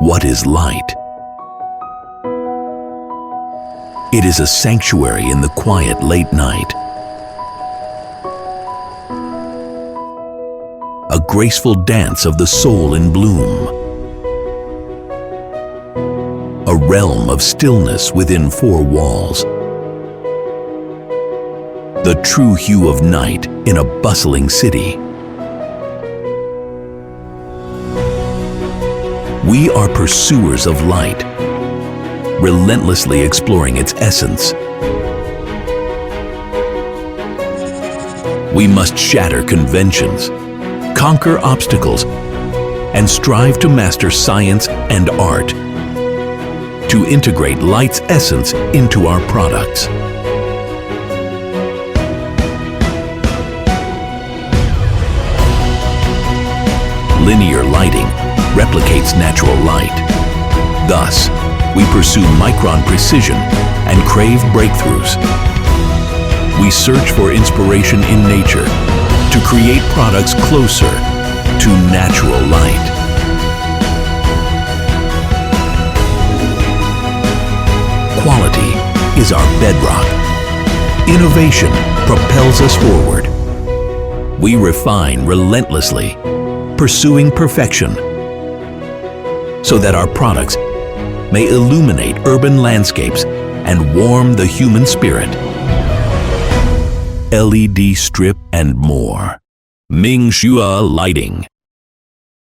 What is light? It is a sanctuary in the quiet late night. A graceful dance of the soul in bloom. A realm of stillness within four walls. The true hue of night in a bustling city. We are pursuers of light, relentlessly exploring its essence. We must shatter conventions, conquer obstacles, and strive to master science and art, to integrate light's essence into our products. Linear lighting replicates natural light. Thus, we pursue micron precision and crave breakthroughs. We search for inspiration in nature to create products closer to natural light. Quality is our bedrock. Innovation propels us forward. We refine relentlessly, pursuing perfection, so that our products may illuminate urban landscapes and warm the human spirit. LED strip and more. Ming Shua Lighting.